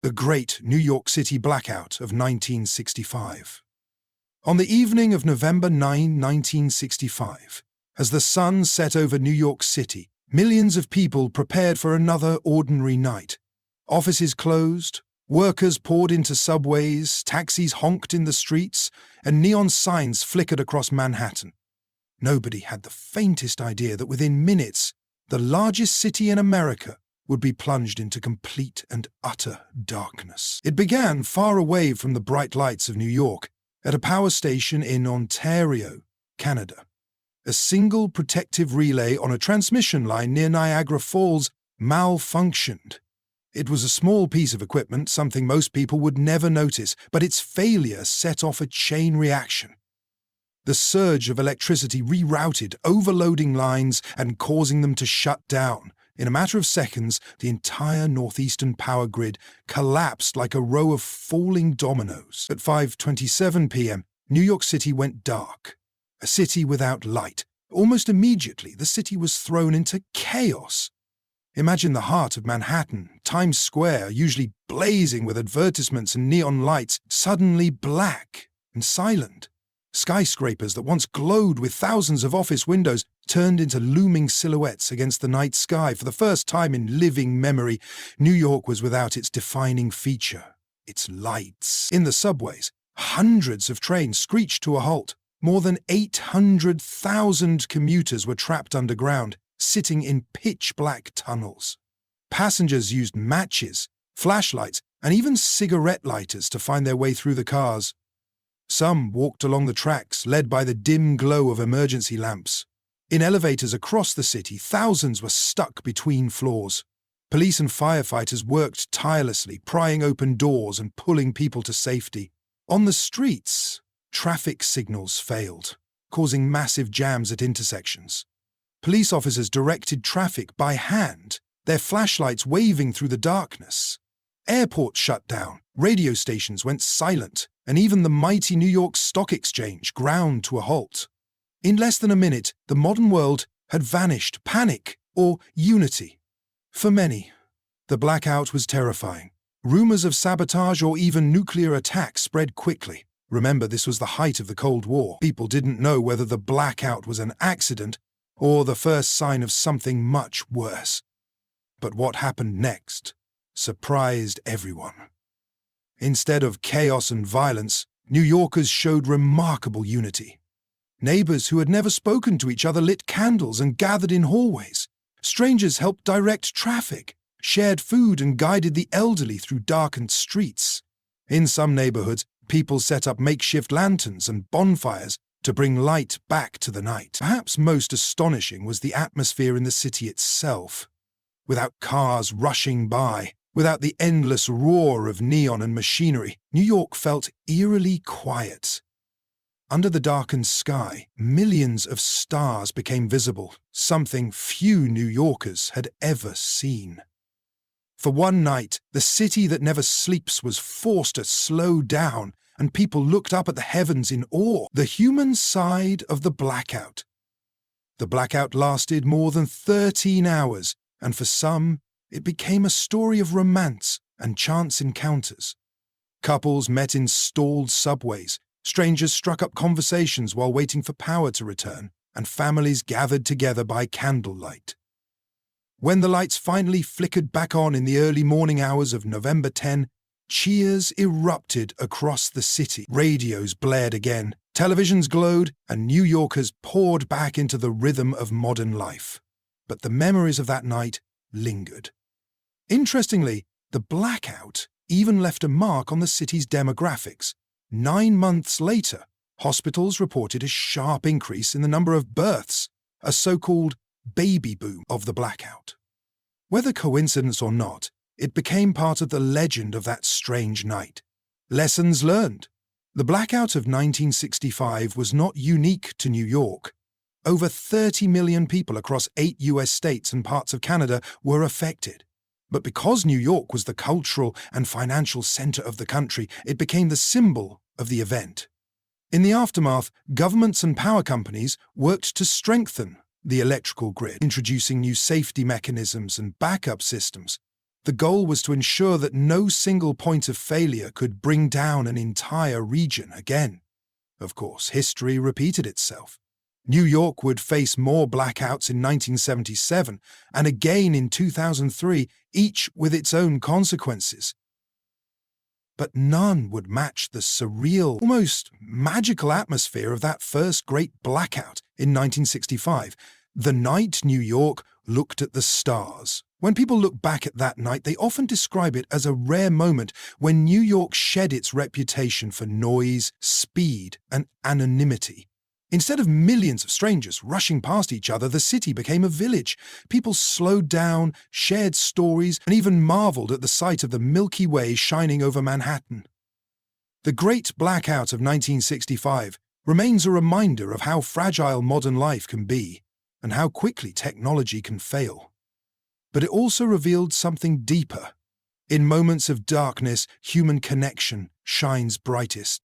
The Great New York City Blackout of 1965. On the evening of November 9, 1965, as the sun set over New York City, millions of people prepared for another ordinary night. Offices closed, workers poured into subways, taxis honked in the streets, and neon signs flickered across Manhattan. Nobody had the faintest idea that within minutes, the largest city in America would be plunged into complete and utter darkness. It began far away from the bright lights of New York, at a power station in Ontario, Canada. A single protective relay on a transmission line near Niagara Falls malfunctioned. It was a small piece of equipment, something most people would never notice, but its failure set off a chain reaction. The surge of electricity rerouted overloading lines and causing them to shut down. In a matter of seconds, the entire northeastern power grid collapsed like a row of falling dominoes. At 5:27 p.m., New York City went dark. A city without light. Almost immediately, the city was thrown into chaos. Imagine the heart of Manhattan, Times Square, usually blazing with advertisements and neon lights, suddenly black and silent. Skyscrapers that once glowed with thousands of office windows turned into looming silhouettes against the night sky. For the first time in living memory, New York was without its defining feature, its lights. In the subways, hundreds of trains screeched to a halt. More than 800,000 commuters were trapped underground, sitting in pitch-black tunnels. Passengers used matches, flashlights, and even cigarette lighters to find their way through the cars. Some walked along the tracks, led by the dim glow of emergency lamps. In elevators across the city, thousands were stuck between floors. Police and firefighters worked tirelessly, prying open doors and pulling people to safety. On the streets, traffic signals failed, causing massive jams at intersections. Police officers directed traffic by hand, their flashlights waving through the darkness. Airports shut down, radio stations went silent, and even the mighty New York Stock Exchange ground to a halt. In less than a minute, the modern world had vanished. Panic or unity. For many, the blackout was terrifying. Rumors of sabotage or even nuclear attacks spread quickly. Remember, this was the height of the Cold War. People didn't know whether the blackout was an accident or the first sign of something much worse. But what happened next surprised everyone. Instead of chaos and violence, New Yorkers showed remarkable unity. Neighbors who had never spoken to each other lit candles and gathered in hallways. Strangers helped direct traffic, shared food, and guided the elderly through darkened streets. In some neighborhoods, people set up makeshift lanterns and bonfires to bring light back to the night. Perhaps most astonishing was the atmosphere in the city itself. Without cars rushing by, without the endless roar of neon and machinery, New York felt eerily quiet. Under the darkened sky, millions of stars became visible, something few New Yorkers had ever seen. For one night, the city that never sleeps was forced to slow down, and people looked up at the heavens in awe. The human side of the blackout. The blackout lasted more than 13 hours, and for some, it became a story of romance and chance encounters. Couples met in stalled subways, strangers struck up conversations while waiting for power to return, and families gathered together by candlelight. When the lights finally flickered back on in the early morning hours of November 10, cheers erupted across the city. Radios blared again, televisions glowed, and New Yorkers poured back into the rhythm of modern life. But the memories of that night lingered. Interestingly, the blackout even left a mark on the city's demographics. 9 months later, hospitals reported a sharp increase in the number of births, a so-called baby boom of the blackout. Whether coincidence or not, it became part of the legend of that strange night. Lessons learned. The blackout of 1965 was not unique to New York. Over 30 million people across 8 US states and parts of Canada were affected. But because New York was the cultural and financial center of the country, it became the symbol of the event. In the aftermath, governments and power companies worked to strengthen the electrical grid, introducing new safety mechanisms and backup systems. The goal was to ensure that no single point of failure could bring down an entire region again. Of course, history repeated itself. New York would face more blackouts in 1977 and again in 2003, each with its own consequences. But none would match the surreal, almost magical atmosphere of that first Great Blackout in 1965, the night New York looked at the stars. When people look back at that night, they often describe it as a rare moment when New York shed its reputation for noise, speed, and anonymity. Instead of millions of strangers rushing past each other, the city became a village. People slowed down, shared stories, and even marveled at the sight of the Milky Way shining over Manhattan. The Great Blackout of 1965 remains a reminder of how fragile modern life can be and how quickly technology can fail. But it also revealed something deeper. In moments of darkness, human connection shines brightest.